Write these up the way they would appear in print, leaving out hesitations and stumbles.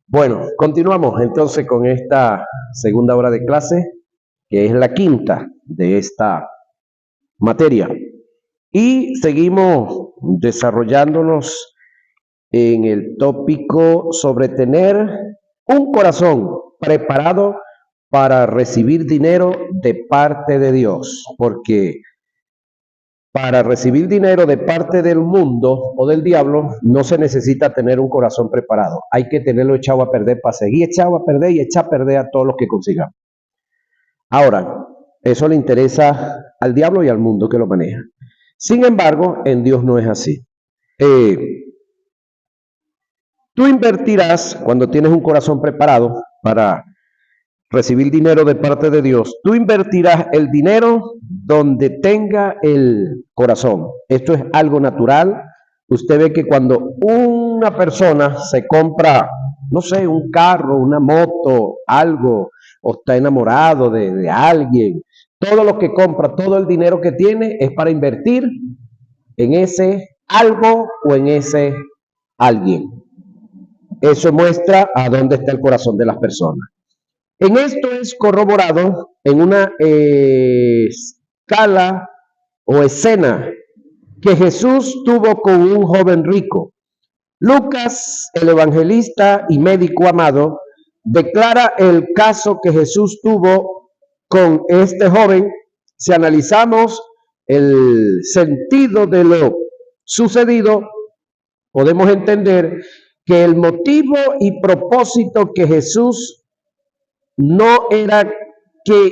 Bueno, continuamos entonces con esta segunda hora de clase, que es la quinta de esta materia. Y seguimos desarrollándonos en el tópico sobre tener un corazón preparado para recibir dinero de parte de Dios, porque para recibir dinero de parte del mundo o del diablo no se necesita tener un corazón preparado. Hay que tenerlo echado a perder para seguir echado a perder y echar a perder a todos los que consigamos. Ahora, eso le interesa al diablo y al mundo que lo maneja. Sin embargo, en Dios no es así. Tú invertirás cuando tienes un corazón preparado para recibir dinero de parte de Dios, tú invertirás el dinero donde tenga el corazón. Esto es algo natural. Usted ve que cuando una persona se compra, no sé, un carro, una moto, algo, o está enamorado de alguien, todo lo que compra, todo el dinero que tiene es para invertir en ese algo o en ese alguien. Eso muestra a dónde está el corazón de las personas. En esto es corroborado en una escala o escena que Jesús tuvo con un joven rico. Lucas, el evangelista y médico amado, declara el caso que Jesús tuvo con este joven. Si analizamos el sentido de lo sucedido, podemos entender que el motivo y propósito que Jesús no era que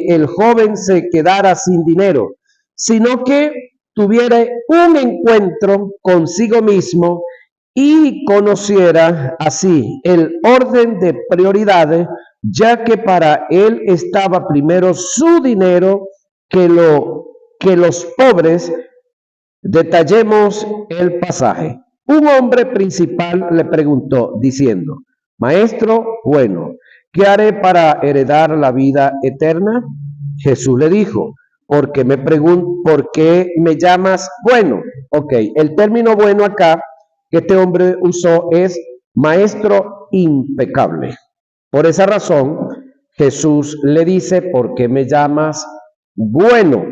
el joven se quedara sin dinero, sino que tuviera un encuentro consigo mismo y conociera así el orden de prioridades, ya que para él estaba primero su dinero que los pobres. Detallemos el pasaje. Un hombre principal le preguntó diciendo: Maestro bueno, ¿qué haré para heredar la vida eterna? Jesús le dijo: ¿por qué me llamas bueno? Ok, el término bueno acá que este hombre usó es maestro impecable. Por esa razón, Jesús le dice: ¿por qué me llamas bueno?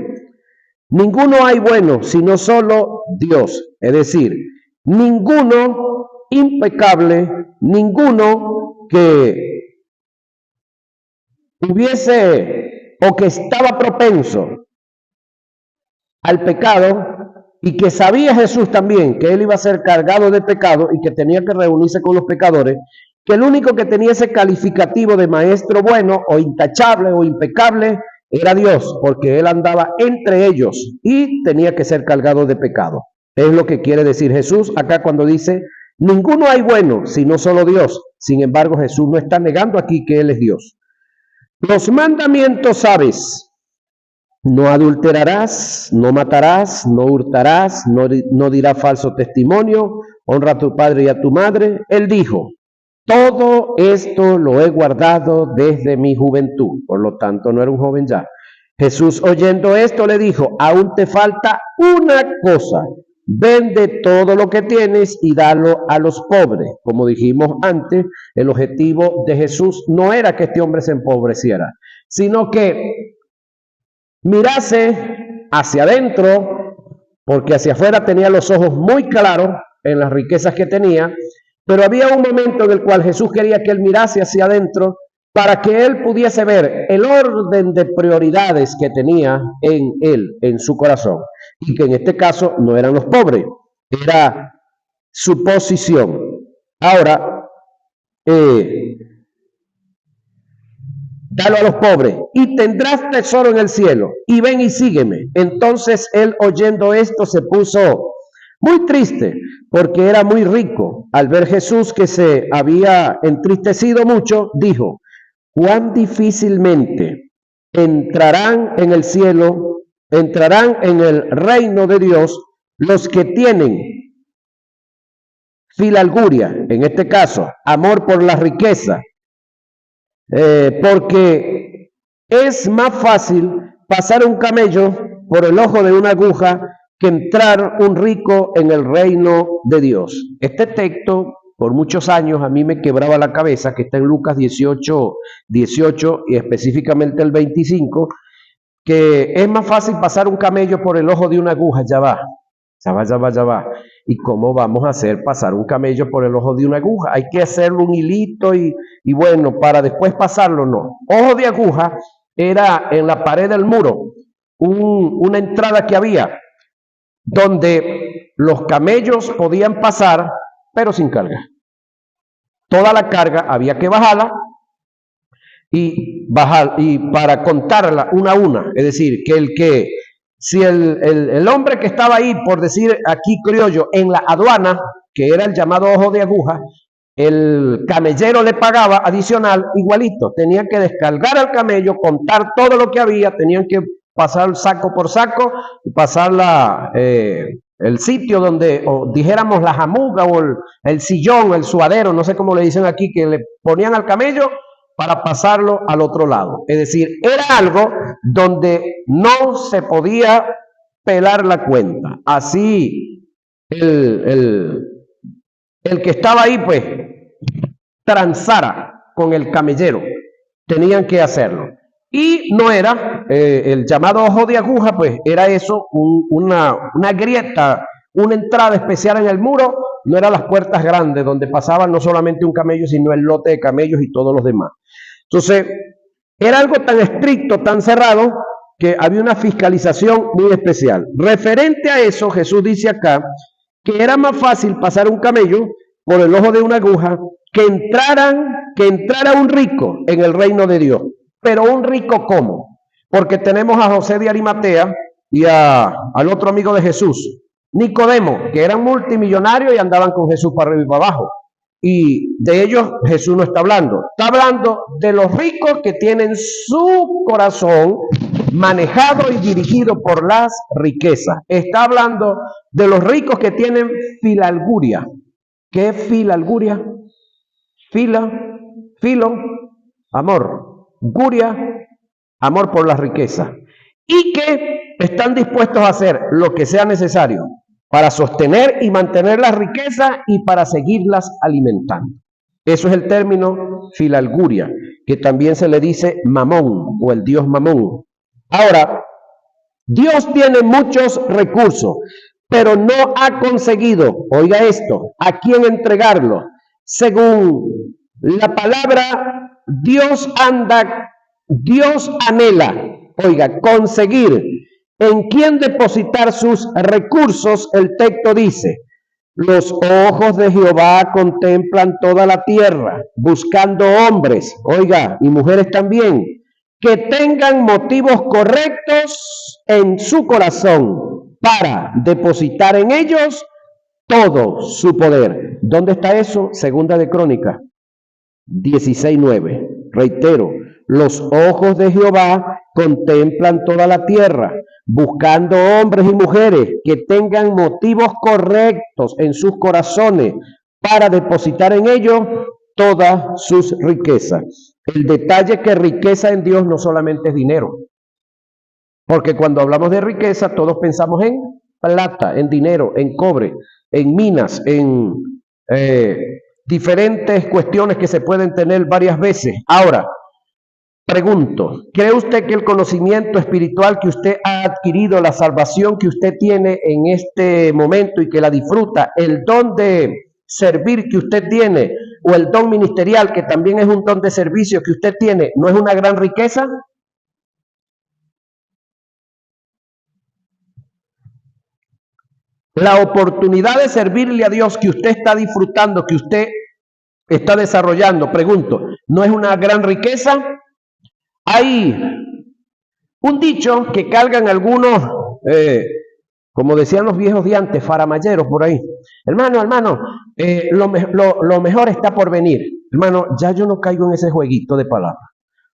Ninguno hay bueno, sino solo Dios. Es decir, ninguno impecable, ninguno que hubiese o que estaba propenso al pecado y que sabía Jesús también que él iba a ser cargado de pecado y que tenía que reunirse con los pecadores, que el único que tenía ese calificativo de maestro bueno o intachable o impecable era Dios, porque él andaba entre ellos y tenía que ser cargado de pecado. Es lo que quiere decir Jesús acá cuando dice: ninguno hay bueno, sino solo Dios. Sin embargo, Jesús no está negando aquí que Él es Dios. Los mandamientos sabes: no adulterarás, no matarás, no hurtarás, no dirás falso testimonio, honra a tu padre y a tu madre. Él dijo: todo esto lo he guardado desde mi juventud. Por lo tanto, no era un joven ya. Jesús, oyendo esto, le dijo: aún te falta una cosa. Vende todo lo que tienes y dalo a los pobres. Como dijimos antes, el objetivo de Jesús no era que este hombre se empobreciera, sino que mirase hacia adentro, porque hacia afuera tenía los ojos muy claros en las riquezas que tenía, pero había un momento en el cual Jesús quería que él mirase hacia adentro para que él pudiese ver el orden de prioridades que tenía en él, en su corazón, y que en este caso no eran los pobres, era su posición. Ahora, dalo a los pobres y tendrás tesoro en el cielo, y ven y sígueme. Entonces él, oyendo esto, se puso muy triste porque era muy rico. Al ver Jesús que se había entristecido mucho, dijo: cuán difícilmente entrarán en el cielo, entrarán en el reino de Dios los que tienen filalguria, en este caso, amor por la riqueza, porque es más fácil pasar un camello por el ojo de una aguja que entrar un rico en el reino de Dios. Este texto por muchos años a mí me quebraba la cabeza, que está en Lucas 18, 18 y específicamente el 25, que es más fácil pasar un camello por el ojo de una aguja. Ya va. ¿Y cómo vamos a hacer pasar un camello por el ojo de una aguja? Hay que hacerle un hilito y bueno, para después pasarlo, no. Ojo de aguja era en la pared del muro, una entrada que había, donde los camellos podían pasar, pero sin carga. Toda la carga había que bajarla y para contarla una a una. Es decir, si el hombre que estaba ahí, por decir aquí criollo, en la aduana, que era el llamado ojo de aguja, el camellero le pagaba adicional igualito. Tenían que descargar al camello, contar todo lo que había, tenían que pasar saco por saco, pasar el sitio donde, o dijéramos la jamuga o el sillón, el suadero, no sé cómo le dicen aquí, que le ponían al camello para pasarlo al otro lado. Es decir, era algo donde no se podía pelar la cuenta. Así el que estaba ahí, pues, transara con el camellero. Tenían que hacerlo. Y no era el llamado ojo de aguja, pues era eso, una grieta, una entrada especial en el muro. No eran las puertas grandes donde pasaban no solamente un camello, sino el lote de camellos y todos los demás. Entonces, era algo tan estricto, tan cerrado, que había una fiscalización muy especial. Referente a eso, Jesús dice acá que era más fácil pasar un camello por el ojo de una aguja que entrara un rico en el reino de Dios. Pero un rico, ¿cómo? Porque tenemos a José de Arimatea y al otro amigo de Jesús, Nicodemo, que eran multimillonarios y andaban con Jesús para arriba y para abajo. Y de ellos Jesús no está hablando. Está hablando de los ricos que tienen su corazón manejado y dirigido por las riquezas. Está hablando de los ricos que tienen filalguria. ¿Qué es filalguria? Filo, amor. Guria, amor por la riqueza. Y que están dispuestos a hacer lo que sea necesario para sostener y mantener la riqueza y para seguirlas alimentando. Eso es el término filalguria, que también se le dice mamón o el dios mamón. Ahora, Dios tiene muchos recursos, pero no ha conseguido, oiga esto, a quién entregarlo. Según la palabra, Dios anhela, oiga, conseguir en quién depositar sus recursos. El texto dice: los ojos de Jehová contemplan toda la tierra, buscando hombres, oiga, y mujeres también, que tengan motivos correctos en su corazón para depositar en ellos todo su poder. ¿Dónde está eso? Segunda de Crónicas 16:9. Reitero, los ojos de Jehová contemplan toda la tierra, buscando hombres y mujeres que tengan motivos correctos en sus corazones para depositar en ellos todas sus riquezas. El detalle que riqueza en Dios no solamente es dinero, porque cuando hablamos de riqueza todos pensamos en plata, en dinero, en cobre, en minas, en diferentes cuestiones que se pueden tener varias veces. Ahora, pregunto, ¿cree usted que el conocimiento espiritual que usted ha adquirido, la salvación que usted tiene en este momento y que la disfruta, el don de servir que usted tiene, o el don ministerial, que también es un don de servicio que usted tiene, no es una gran riqueza? La oportunidad de servirle a Dios que usted está disfrutando, que usted está desarrollando, pregunto, ¿no es una gran riqueza? Hay un dicho que cargan algunos, como decían los viejos de antes, faramayeros por ahí. Hermano, lo mejor está por venir. Hermano, ya yo no caigo en ese jueguito de palabras,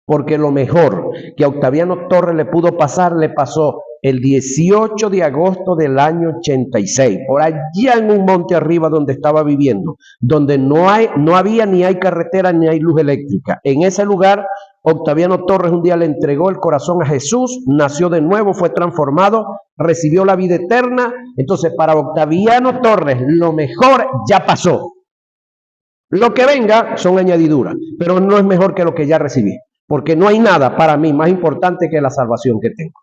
porque lo mejor que a Octaviano Torres le pudo pasar, le pasó el 18 de agosto del año 86, por allá en un monte arriba donde estaba viviendo, donde no había ni hay carretera ni hay luz eléctrica. En ese lugar, Octaviano Torres un día le entregó el corazón a Jesús, nació de nuevo, fue transformado, recibió la vida eterna. Entonces, para Octaviano Torres, lo mejor ya pasó. Lo que venga son añadiduras, pero no es mejor que lo que ya recibí, porque no hay nada para mí más importante que la salvación que tengo.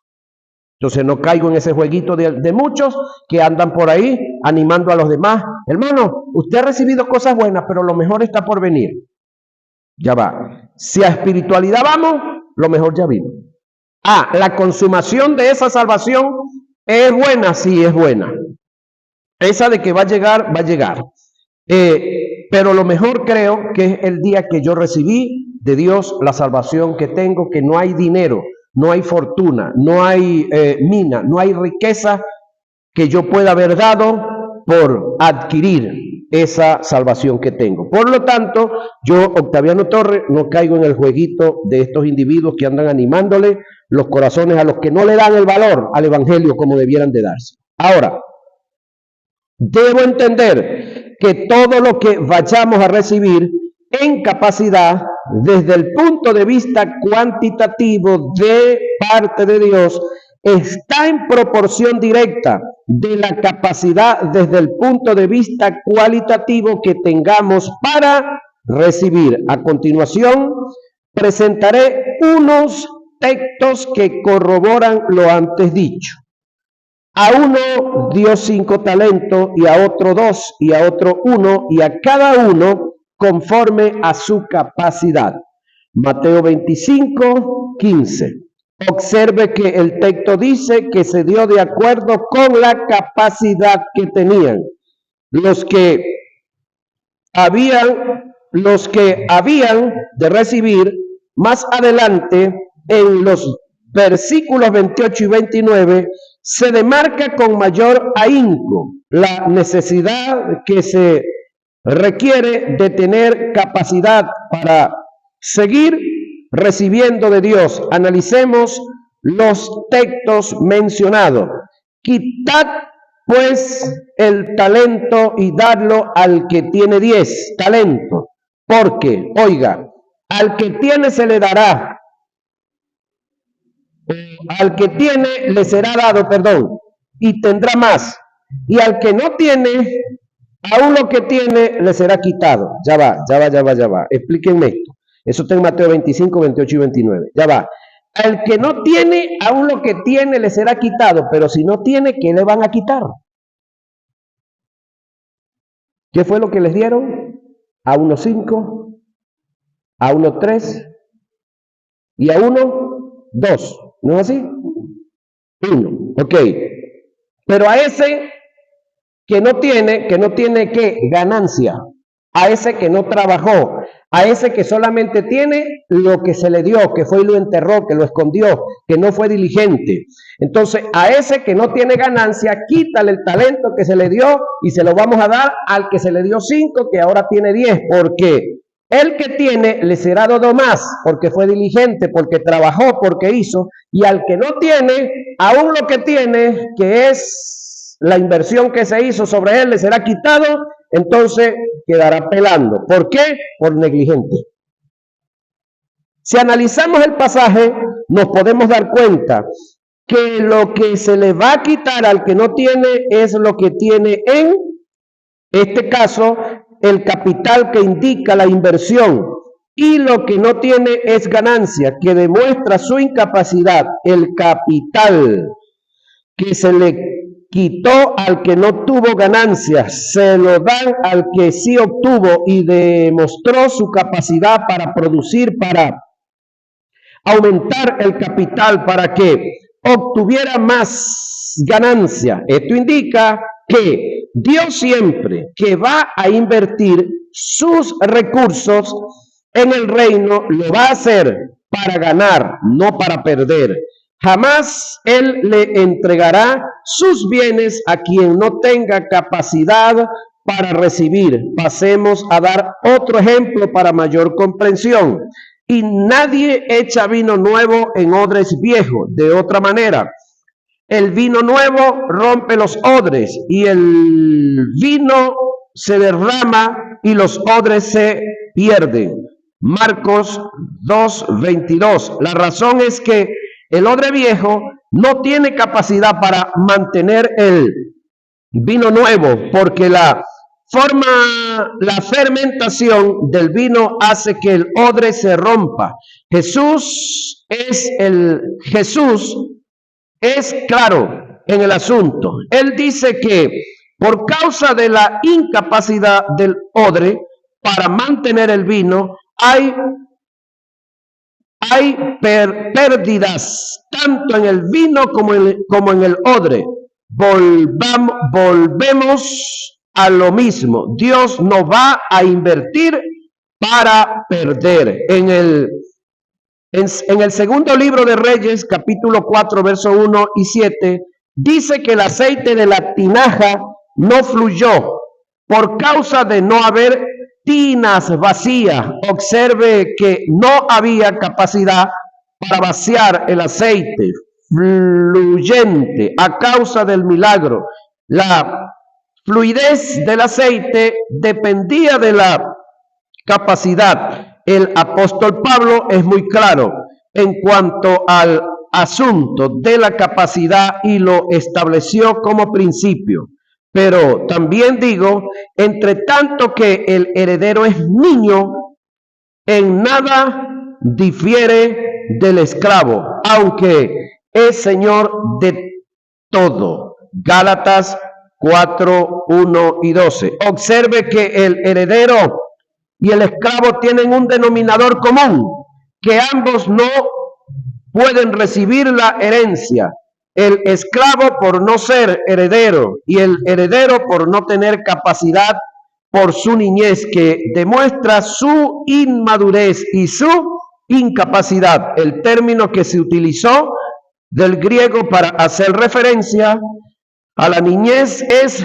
Entonces no caigo en ese jueguito de muchos que andan por ahí animando a los demás. Hermano, usted ha recibido cosas buenas, pero lo mejor está por venir. Ya va. Si a espiritualidad vamos, lo mejor ya vino. La consumación de esa salvación es buena, sí es buena. Esa de que va a llegar, va a llegar. Pero lo mejor creo que es el día que yo recibí de Dios la salvación que tengo, que no hay dinero, no hay fortuna, no hay mina, no hay riqueza que yo pueda haber dado por adquirir esa salvación que tengo. Por lo tanto, yo, Octaviano Torres, no caigo en el jueguito de estos individuos que andan animándole los corazones a los que no le dan el valor al evangelio como debieran de darse. Ahora, debo entender que todo lo que vayamos a recibir en capacidad, desde el punto de vista cuantitativo de parte de Dios, está en proporción directa de la capacidad desde el punto de vista cualitativo que tengamos para recibir. A continuación, presentaré unos textos que corroboran lo antes dicho. A uno dio 5 talentos, y a otro 2, y a otro 1, y a cada uno conforme a su capacidad. Mateo 25, 15. Observe que el texto dice que se dio de acuerdo con la capacidad que tenían. Los que habían de recibir, más adelante en los versículos 28 y 29, se demarca con mayor ahínco la necesidad que se requiere de tener capacidad para seguir recibiendo de Dios. Analicemos los textos mencionados. Quitad pues el talento y dadlo al que tiene 10 talentos, porque, oiga, al que tiene se le dará, al que tiene le será dado, y tendrá más, y al que no tiene, aún lo que tiene le será quitado. Ya va. Explíquenme esto. Eso está en Mateo 25, 28 y 29. Ya va. Al que no tiene, aún lo que tiene le será quitado, pero si no tiene, ¿qué le van a quitar? ¿Qué fue lo que les dieron? A uno 5, a uno 3 y a uno 2. ¿No es así? 1. Ok. Pero a ese que no tiene ¿qué? Ganancia. A ese que no trabajó, a ese que solamente tiene lo que se le dio, que fue y lo enterró, que lo escondió, que no fue diligente. Entonces, a ese que no tiene ganancia, quítale el talento que se le dio y se lo vamos a dar al que se le dio 5, que ahora tiene 10, porque el que tiene le será dado más, porque fue diligente, porque trabajó, porque hizo, y al que no tiene, aún lo que tiene, que es la inversión que se hizo sobre él, le será quitado, entonces quedará pelando. ¿Por qué? Por negligente. Si analizamos el pasaje, nos podemos dar cuenta que lo que se le va a quitar al que no tiene es lo que tiene en este caso el capital que indica la inversión, y lo que no tiene es ganancia, que demuestra su incapacidad. El capital que se le quitó al que no tuvo ganancias, se lo dan al que sí obtuvo y demostró su capacidad para producir, para aumentar el capital, para que obtuviera más ganancia. Esto indica que Dios siempre que va a invertir sus recursos en el reino, lo va a hacer para ganar, no para perder. Jamás Él le entregará sus bienes a quien no tenga capacidad para recibir. Pasemos a dar otro ejemplo para mayor comprensión. Y nadie echa vino nuevo en odres viejos. De otra manera, el vino nuevo rompe los odres y el vino se derrama y los odres se pierden. Marcos 2:22. La razón es que el odre viejo no tiene capacidad para mantener el vino nuevo, porque la la fermentación del vino hace que el odre se rompa. Jesús es claro en el asunto. Él dice que por causa de la incapacidad del odre para mantener el vino, hay pérdidas tanto en el vino como en el odre. Volvemos a lo mismo. Dios no va a invertir para perder. En el segundo libro de Reyes, capítulo 4, verso 1 y 7, dice que el aceite de la tinaja no fluyó por causa de no haber tinas vacías. Observe que no había capacidad para vaciar el aceite fluyente a causa del milagro. La fluidez del aceite dependía de la capacidad. El apóstol Pablo es muy claro en cuanto al asunto de la capacidad y lo estableció como principio. Pero también digo, entre tanto que el heredero es niño, en nada difiere del esclavo, aunque es señor de todo. Gálatas 4, 1 y 12. Observe que el heredero y el esclavo tienen un denominador común, que ambos no pueden recibir la herencia. El esclavo por no ser heredero y el heredero por no tener capacidad por su niñez, que demuestra su inmadurez y su incapacidad. El término que se utilizó del griego para hacer referencia a la niñez es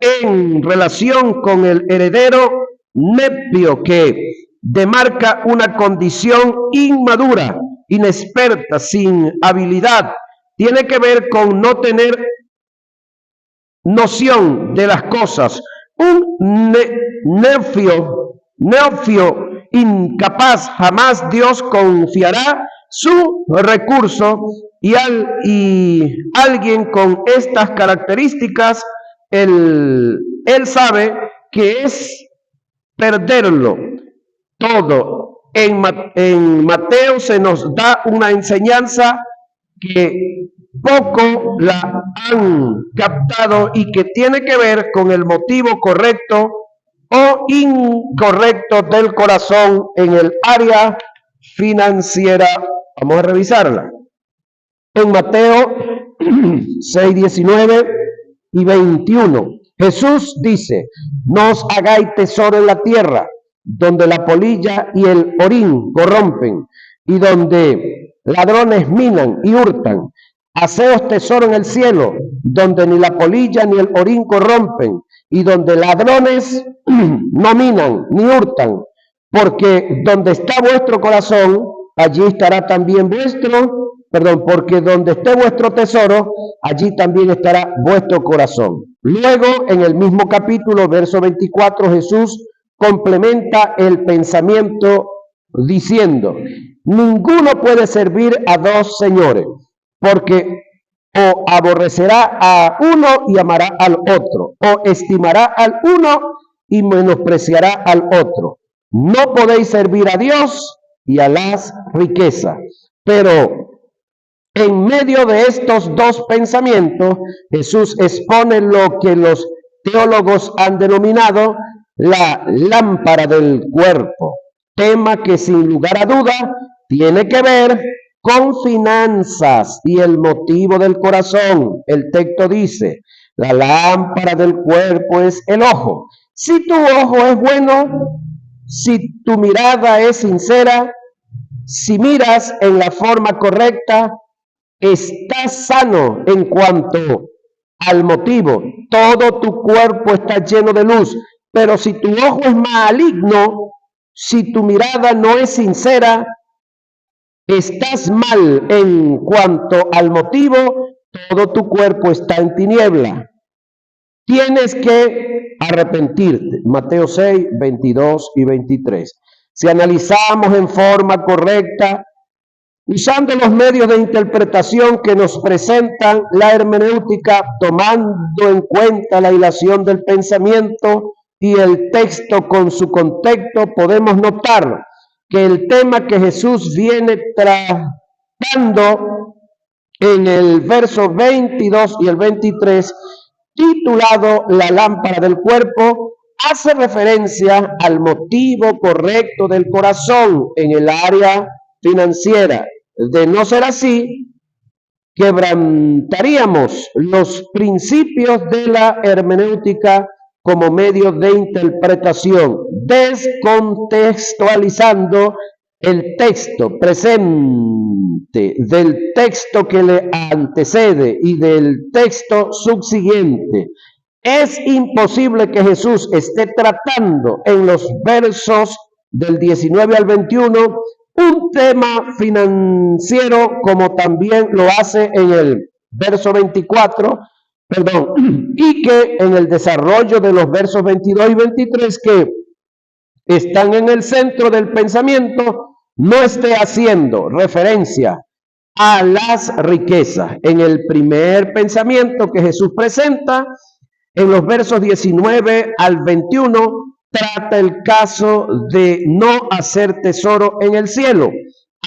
en relación con el heredero nepio, que demarca una condición inmadura, inexperta, sin habilidad. Tiene que ver con no tener noción de las cosas. Un neófito incapaz, jamás Dios confiará su recurso, y alguien con estas características, él sabe que es perderlo todo. En Mateo se nos da una enseñanza que poco la han captado y que tiene que ver con el motivo correcto o incorrecto del corazón en el área financiera. Vamos a revisarla. En Mateo 6, 19 y 21, Jesús dice: no os hagáis tesoro en la tierra, donde la polilla y el orín corrompen, y donde ladrones minan y hurtan. Haceos tesoro en el cielo, donde ni la polilla ni el orín corrompen, y donde ladrones no minan ni hurtan, porque donde está vuestro corazón, allí estará también porque donde esté vuestro tesoro, allí también estará vuestro corazón. Luego, en el mismo capítulo, verso 24, Jesús complementa el pensamiento diciendo: ninguno puede servir a dos señores, porque o aborrecerá a uno y amará al otro, o estimará al uno y menospreciará al otro. No podéis servir a Dios y a las riquezas. Pero en medio de estos dos pensamientos, Jesús expone lo que los teólogos han denominado la lámpara del cuerpo, tema que sin lugar a duda tiene que ver con finanzas y el motivo del corazón. El texto dice: la lámpara del cuerpo es el ojo. Si tu ojo es bueno, si tu mirada es sincera, si miras en la forma correcta, estás sano en cuanto al motivo. Todo tu cuerpo está lleno de luz. Pero si tu ojo es maligno, si tu mirada no es sincera, estás mal en cuanto al motivo. Todo tu cuerpo está en tiniebla. Tienes que arrepentirte. Mateo 6, 22 y 23. Si analizamos en forma correcta usando los medios de interpretación que nos presentan la hermenéutica, tomando en cuenta la hilación del pensamiento y el texto con su contexto, podemos notar que el tema que Jesús viene tratando en el verso 22 y el 23, titulado La lámpara del cuerpo, hace referencia al motivo correcto del corazón en el área financiera. De no ser así, quebrantaríamos los principios de la hermenéutica como medio de interpretación, descontextualizando el texto presente del texto que le antecede y del texto subsiguiente. Es imposible que Jesús esté tratando en los versos del 19 al 21 un tema financiero como también lo hace en el verso 24, y que en el desarrollo de los versos 22 y 23 que están en el centro del pensamiento, no esté haciendo referencia a las riquezas. En el primer pensamiento que Jesús presenta, en los versos 19 al 21, trata el caso de no hacer tesoro en el cielo,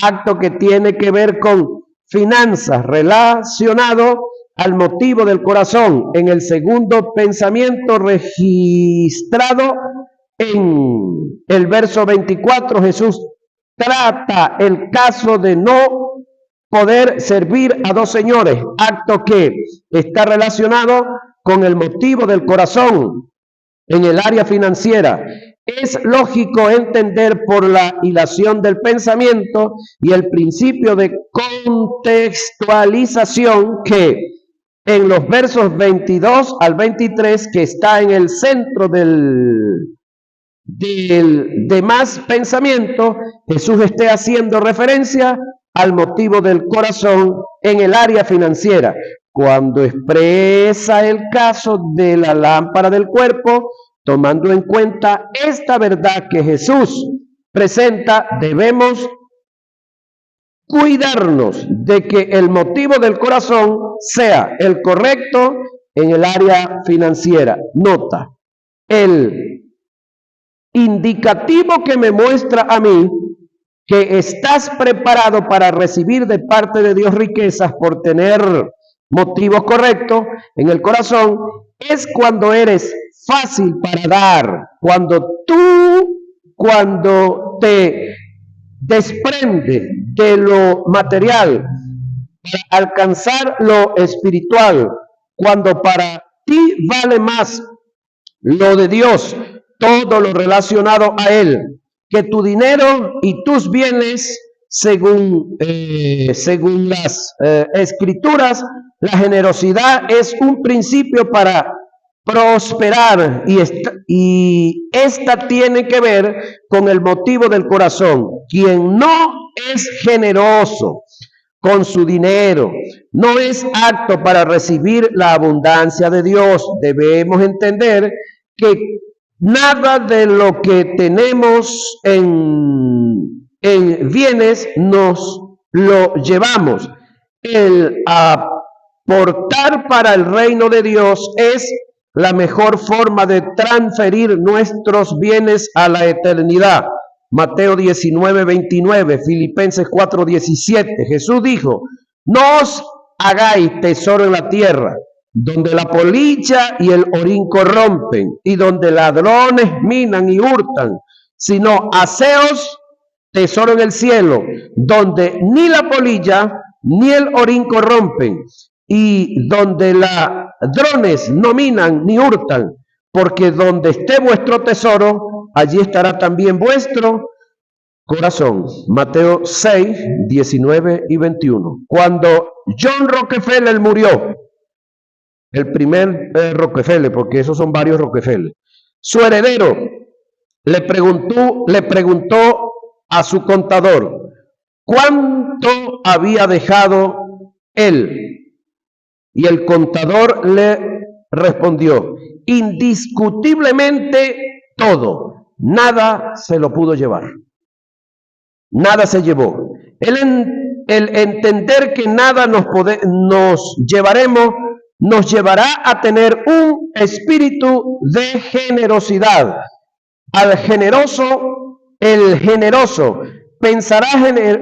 acto que tiene que ver con finanzas relacionado al motivo del corazón. En el segundo pensamiento registrado en el verso 24, Jesús trata el caso de no poder servir a dos señores, acto que está relacionado con el motivo del corazón en el área financiera. Es lógico entender por la hilación del pensamiento y el principio de contextualización que en los versos 22 al 23, que está en el centro del demás pensamiento, Jesús esté haciendo referencia al motivo del corazón en el área financiera. Cuando expresa el caso de la lámpara del cuerpo, tomando en cuenta esta verdad que Jesús presenta, debemos cuidarnos de que el motivo del corazón sea el correcto en el área financiera. Nota, el indicativo que me muestra a mí que estás preparado para recibir de parte de Dios riquezas por tener motivos correctos en el corazón, es cuando eres fácil para dar, cuando te desprendes de lo material para alcanzar lo espiritual, cuando para ti vale más lo de Dios, todo lo relacionado a Él, que tu dinero y tus bienes, según las escrituras. La generosidad es un principio para prosperar y esta tiene que ver con el motivo del corazón. Quien no es generoso con su dinero no es apto para recibir la abundancia de Dios. Debemos entender que nada de lo que tenemos en bienes nos lo llevamos. El aportar para el reino de Dios es la mejor forma de transferir nuestros bienes a la eternidad. Mateo 19:29, Filipenses 4:17. Jesús dijo: no os hagáis tesoro en la tierra, donde la polilla y el orín corrompen, y donde ladrones minan y hurtan, sino haceos tesoro en el cielo, donde ni la polilla ni el orín corrompen, y donde ladrones no minan ni hurtan, porque donde esté vuestro tesoro, allí estará también vuestro corazón. Mateo 6, 19 y 21. Cuando John Rockefeller murió, el primer Rockefeller, porque esos son varios Rockefeller, su heredero le preguntó a su contador cuánto había dejado él, y el contador le respondió: indiscutiblemente todo, nada se lo pudo llevar, nada se llevó. Él el entender que nada nos llevará a tener un espíritu de generosidad. Al generoso, el generoso pensará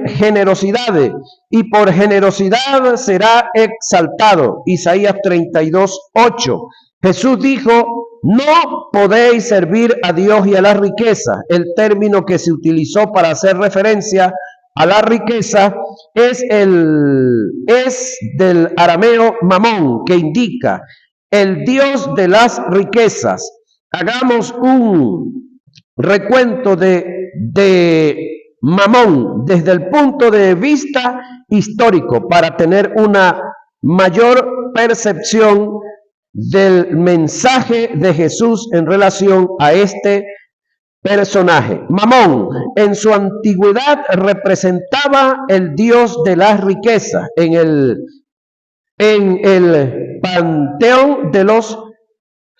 generosidades y por generosidad será exaltado. Isaías 32:8. Jesús dijo: no podéis servir a Dios y a la riqueza. El término que se utilizó para hacer referencia a la riqueza es del arameo mamón, que indica el Dios de las riquezas. Hagamos un recuento de mamón desde el punto de vista histórico para tener una mayor percepción del mensaje de Jesús en relación a este personaje. Mamón en su antigüedad representaba el dios de las riquezas. En el panteón de los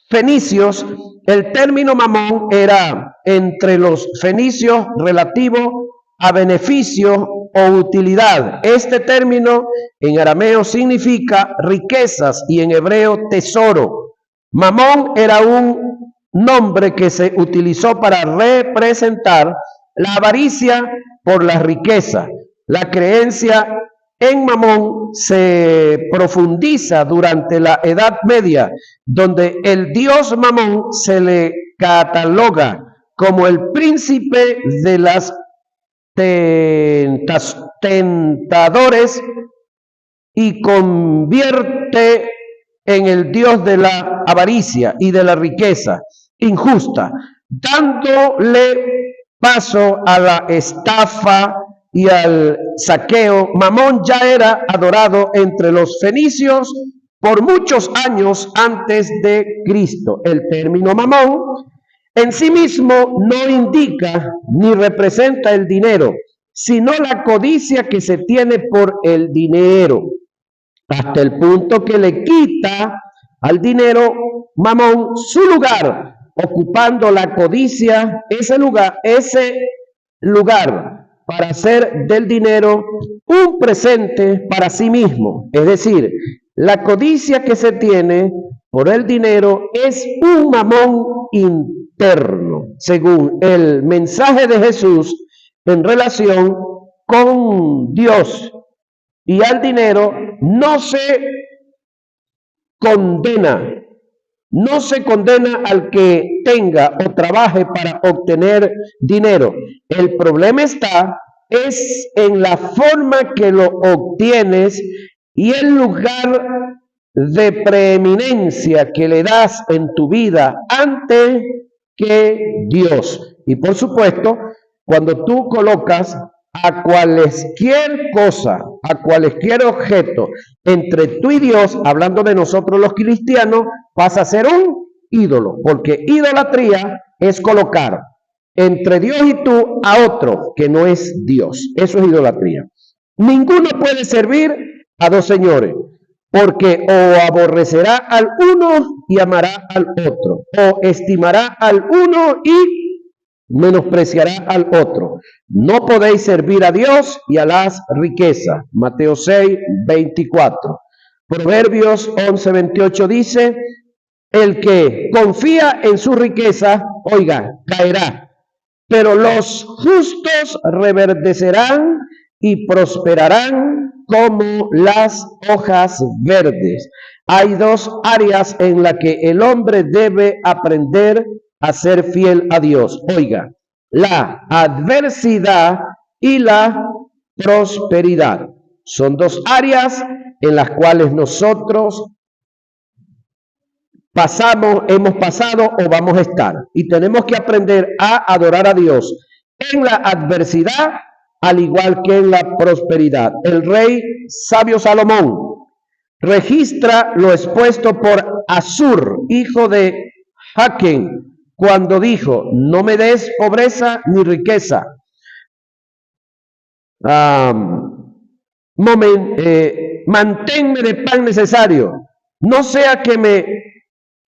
fenicios, el término mamón era entre los fenicios relativo a beneficio o utilidad. Este término en arameo significa riquezas y en hebreo tesoro. Mamón era un nombre que se utilizó para representar la avaricia por la riqueza. La creencia en mamón se profundiza durante la Edad Media, donde el dios Mamón se le cataloga como el príncipe de las tentadores y convierte en el dios de la avaricia y de la riqueza injusta, dándole paso a la estafa y al saqueo. Mamón ya era adorado entre los fenicios por muchos años antes de Cristo. El término mamón en sí mismo no indica ni representa el dinero, sino la codicia que se tiene por el dinero, hasta el punto que le quita al dinero mamón su lugar, ocupando la codicia ese lugar para hacer del dinero un presente para sí mismo. Es decir, la codicia que se tiene por el dinero es un mamón interno, según el mensaje de Jesús en relación con Dios y al dinero. No se condena al que tenga o trabaje para obtener dinero. El problema es en la forma que lo obtienes y el lugar de preeminencia que le das en tu vida ante que Dios. Y por supuesto, cuando tú colocas a cualesquier cosa, a cualesquier objeto entre tú y Dios, hablando de nosotros los cristianos, pasa a ser un ídolo, porque idolatría es colocar entre Dios y tú a otro que no es Dios. Eso es idolatría. Ninguno puede servir a dos señores, porque o aborrecerá al uno y amará al otro, o estimará al uno y menospreciará al otro. No podéis servir a Dios y a las riquezas. Mateo 6:24. Proverbios 11:28 dice: el que confía en su riqueza, oiga, caerá, pero los justos reverdecerán y prosperarán como las hojas verdes. Hay dos áreas en las que el hombre debe aprender a ser fiel a Dios. Oiga, la adversidad y la prosperidad. Son dos áreas en las cuales nosotros hemos pasado o vamos a estar. Y tenemos que aprender a adorar a Dios en la adversidad, al igual que en la prosperidad. El rey sabio Salomón registra lo expuesto por Asur, hijo de Jaquín, cuando dijo: no me des pobreza ni riqueza, manténme de pan necesario, no sea que me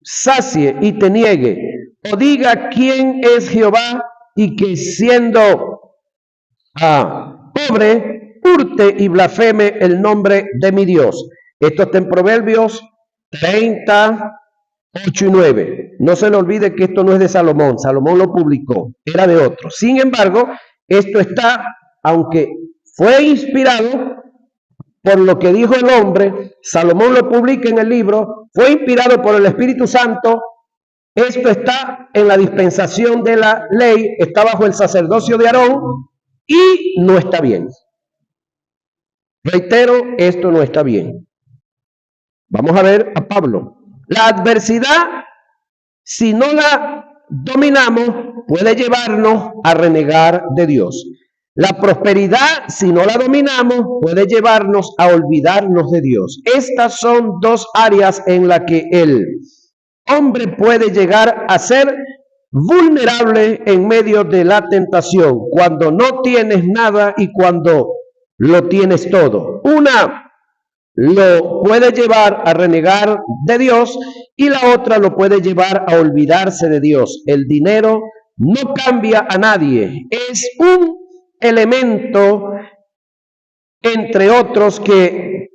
sacie y te niegue, o diga quién es Jehová, y que siendo pobre hurte y blasfeme el nombre de mi Dios. Esto está en Proverbios 30, 8 y 9. No se le olvide que esto no es de Salomón. Salomón lo publicó, era de otro. Sin embargo, esto está, aunque fue inspirado por lo que dijo el hombre, Salomón lo publica en el libro, fue inspirado por el Espíritu Santo. Esto está en la dispensación de la ley, está bajo el sacerdocio de Aarón y no está bien. Reitero, esto no está bien. Vamos a ver a Pablo. La adversidad, si no la dominamos, puede llevarnos a renegar de Dios. La prosperidad, si no la dominamos, puede llevarnos a olvidarnos de Dios. Estas son dos áreas en las que el hombre puede llegar a ser vulnerable en medio de la tentación, cuando no tienes nada y cuando lo tienes todo. Una lo puede llevar a renegar de Dios y la otra lo puede llevar a olvidarse de Dios. El dinero no cambia a nadie, es un elemento entre otros que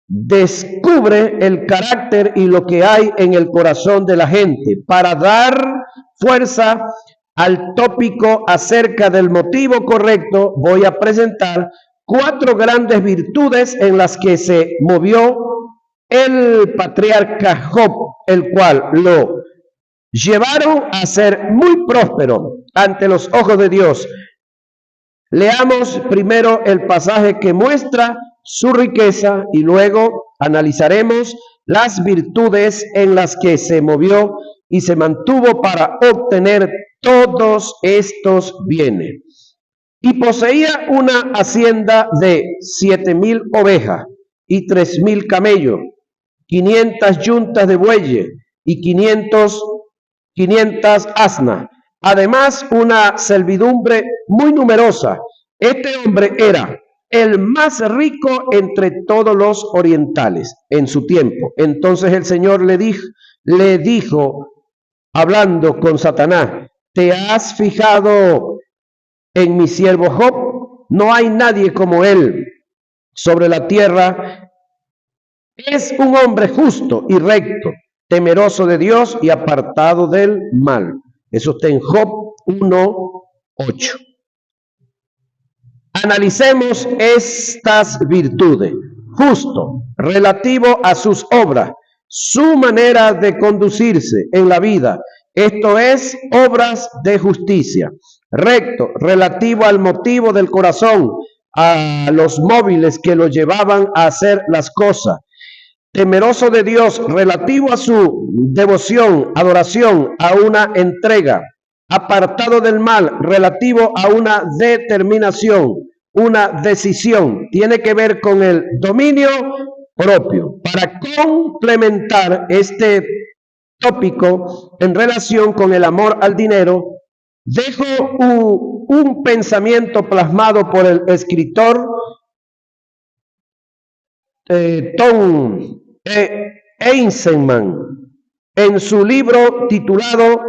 descubre el carácter y lo que hay en el corazón de la gente. Para dar fuerza al tópico acerca del motivo correcto, voy a presentar 4 grandes virtudes en las que se movió el patriarca Job, el cual lo llevaron a ser muy próspero ante los ojos de Dios. Leamos primero el pasaje que muestra su riqueza y luego analizaremos las virtudes en las que se movió y se mantuvo para obtener todos estos bienes. Y poseía una hacienda de 7,000 ovejas y 3,000 camellos, 500 yuntas de bueyes y 500 asnas. Además, una servidumbre muy numerosa. Este hombre era el más rico entre todos los orientales en su tiempo. Entonces el Señor le dijo, hablando con Satanás: ¿te has fijado en mi siervo Job? No hay nadie como él sobre la tierra. Es un hombre justo y recto, temeroso de Dios y apartado del mal. Eso está en Job 1:8. Analicemos estas virtudes. Justo, relativo a sus obras, su manera de conducirse en la vida, esto es, obras de justicia. Recto, relativo al motivo del corazón, a los móviles que lo llevaban a hacer las cosas. Temeroso de Dios, relativo a su devoción, adoración, a una entrega. Apartado del mal, relativo a una determinación, una decisión. Tiene que ver con el dominio propio. Para complementar este tópico en relación con el amor al dinero, dejo un pensamiento plasmado por el escritor Tom Eisenman en su libro titulado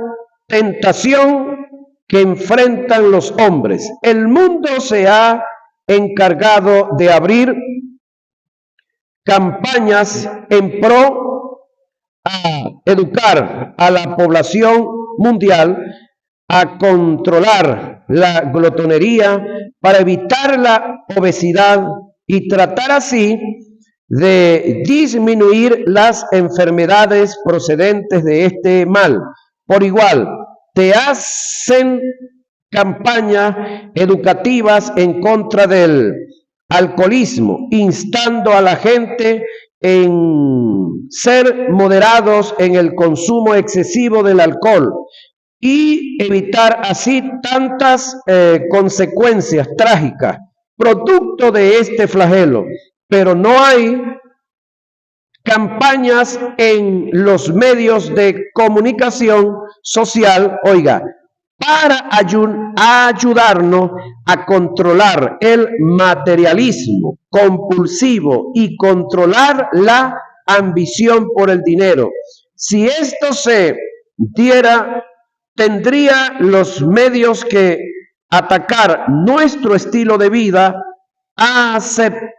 Tentación que enfrentan los hombres. El mundo se ha encargado de abrir campañas en pro a educar a la población mundial, a controlar la glotonería, para evitar la obesidad y tratar así de disminuir las enfermedades procedentes de este mal. Por igual, te hacen campañas educativas en contra del alcoholismo, instando a la gente en ser moderados en el consumo excesivo del alcohol y evitar así tantas consecuencias trágicas producto de este flagelo. Pero no hay campañas en los medios de comunicación social, oiga, para ayudarnos a controlar el materialismo compulsivo y controlar la ambición por el dinero. Si esto se diera, tendría los medios que atacar nuestro estilo de vida, aceptado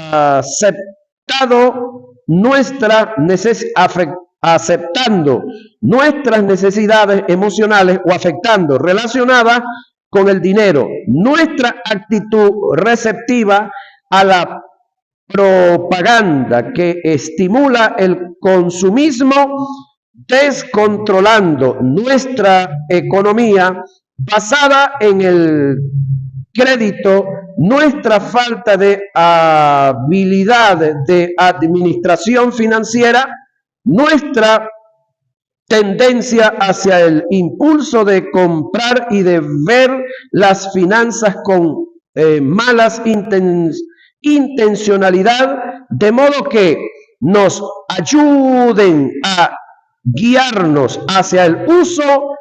aceptando nuestras necesidades emocionales o afectando relacionadas con el dinero, nuestra actitud receptiva a la propaganda que estimula el consumismo, descontrolando nuestra economía basada en el crédito, nuestra falta de habilidad de administración financiera, nuestra tendencia hacia el impulso de comprar y de ver las finanzas con malas intencionalidad, de modo que nos ayuden a guiarnos hacia el uso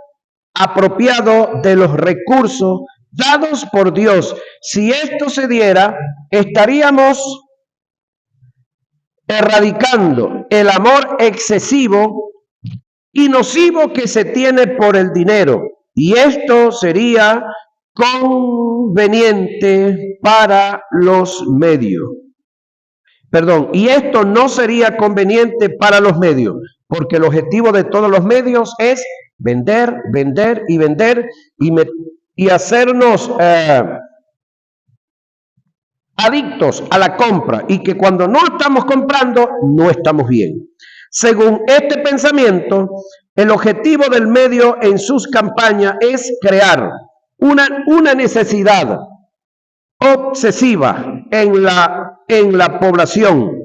apropiado de los recursos dados por Dios. Si esto se diera, estaríamos erradicando el amor excesivo y nocivo que se tiene por el dinero, y esto sería conveniente para los medios. Y esto no sería conveniente para los medios, porque el objetivo de todos los medios es vender, vender y vender y hacernos adictos a la compra, y que cuando no estamos comprando, no estamos bien. Según este pensamiento, el objetivo del medio en sus campañas es crear una necesidad obsesiva en la población,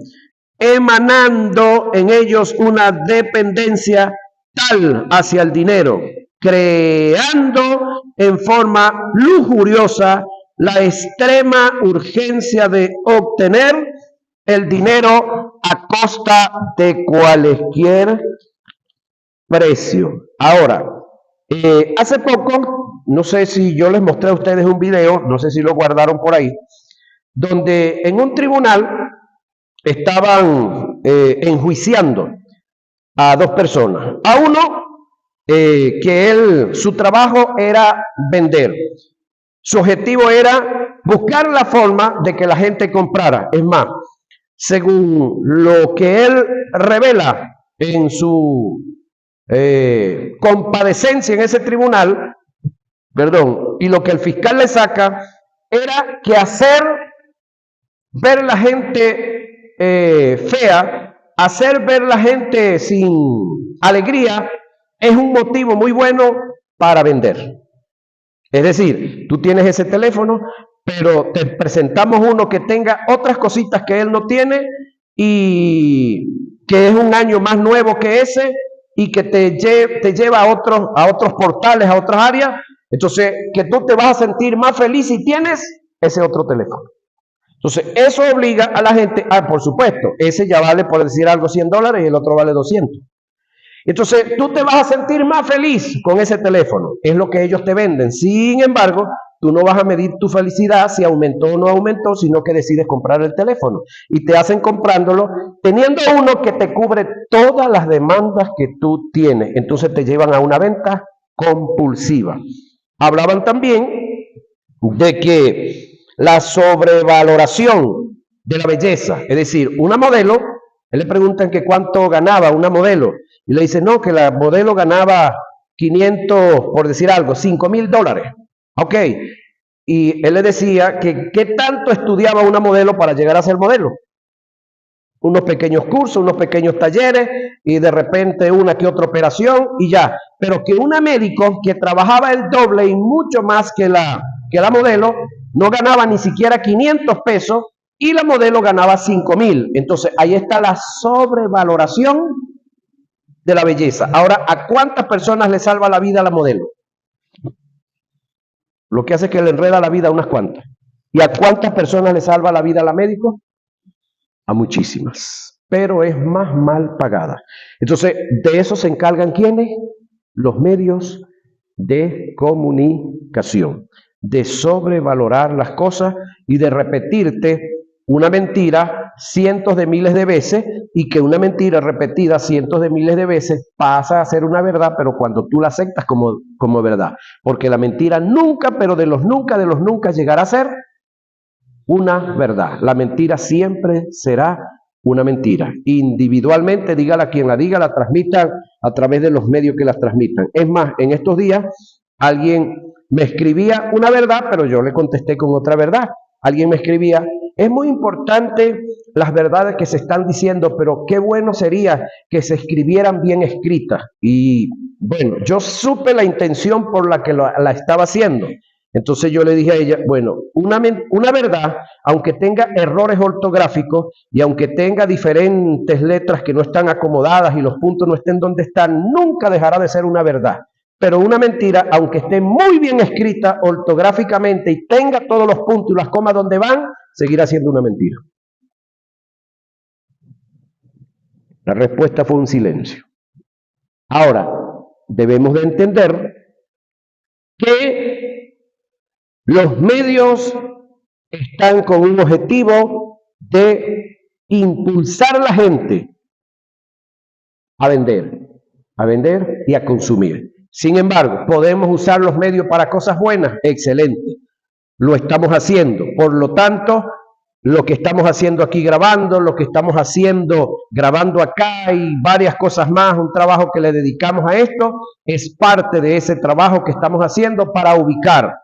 emanando en ellos una dependencia tal hacia el dinero, creando en forma lujuriosa la extrema urgencia de obtener el dinero a costa de cualquier precio. Ahora, hace poco, no sé si yo les mostré a ustedes un video, no sé si lo guardaron por ahí, donde en un tribunal estaban enjuiciando a dos personas. A uno, que su trabajo era vender. Su objetivo era buscar la forma de que la gente comprara. Es más, según lo que él revela en su comparecencia en ese tribunal, y lo que el fiscal le saca, era que hacer ver la gente fea, hacer ver la gente sin alegría, es un motivo muy bueno para vender. Es decir, tú tienes ese teléfono, pero te presentamos uno que tenga otras cositas que él no tiene y que es un año más nuevo que ese y que te lleva a otros portales, a otras áreas. Entonces, que tú te vas a sentir más feliz si tienes ese otro teléfono. Entonces, eso obliga a la gente, por supuesto, ese ya vale, por decir algo, $100 y el otro vale 200. Entonces, tú te vas a sentir más feliz con ese teléfono. Es lo que ellos te venden. Sin embargo, tú no vas a medir tu felicidad si aumentó o no aumentó, sino que decides comprar el teléfono. Y te hacen comprándolo, teniendo uno que te cubre todas las demandas que tú tienes. Entonces, te llevan a una venta compulsiva. Hablaban también de que la sobrevaloración de la belleza, es decir, una modelo, le preguntan que cuánto ganaba una modelo, y le dicen, no, que la modelo ganaba 500, por decir algo, $5,000. Ok, y él le decía que qué tanto estudiaba una modelo para llegar a ser modelo. Unos pequeños cursos, unos pequeños talleres, y de repente una que otra operación, y ya. Pero que una médico que trabajaba el doble y mucho más que la modelo, no ganaba ni siquiera 500 pesos, y la modelo ganaba 5,000. Entonces, ahí está la sobrevaloración de la belleza. Ahora, ¿a cuántas personas le salva la vida a la modelo? Lo que hace es que le enreda la vida a unas cuantas. ¿Y a cuántas personas le salva la vida a la médico? A muchísimas. Pero es más mal pagada. Entonces, de eso se encargan ¿quiénes? Los medios de comunicación. De sobrevalorar las cosas y de repetirte una mentira cientos de miles de veces, y que una mentira repetida cientos de miles de veces pasa a ser una verdad, pero cuando tú la aceptas como verdad. Porque la mentira nunca, pero de los nunca llegará a ser una verdad. La mentira siempre será una mentira. Individualmente, dígala quien la diga, la transmitan a través de los medios que las transmitan. Es más, en estos días alguien me escribía una verdad, pero yo le contesté con otra verdad. Alguien me escribía, es muy importante las verdades que se están diciendo, pero qué bueno sería que se escribieran bien escritas. Y bueno, yo supe la intención por la que la estaba haciendo. Entonces yo le dije a ella, bueno, una verdad, aunque tenga errores ortográficos y aunque tenga diferentes letras que no están acomodadas y los puntos no estén donde están, nunca dejará de ser una verdad. Pero una mentira, aunque esté muy bien escrita ortográficamente y tenga todos los puntos y las comas donde van, seguirá siendo una mentira. La respuesta fue un silencio. Ahora, debemos de entender que los medios están con un objetivo de impulsar a la gente a vender y a consumir. Sin embargo, ¿podemos usar los medios para cosas buenas? Excelente. Lo estamos haciendo. Por lo tanto, lo que estamos haciendo aquí grabando, lo que estamos haciendo grabando acá y varias cosas más, un trabajo que le dedicamos a esto, es parte de ese trabajo que estamos haciendo para ubicar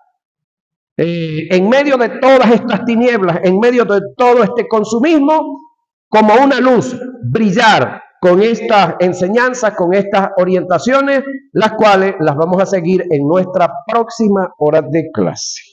en medio de todas estas tinieblas, en medio de todo este consumismo, como una luz, brillar con estas enseñanzas, con estas orientaciones, las cuales las vamos a seguir en nuestra próxima hora de clase.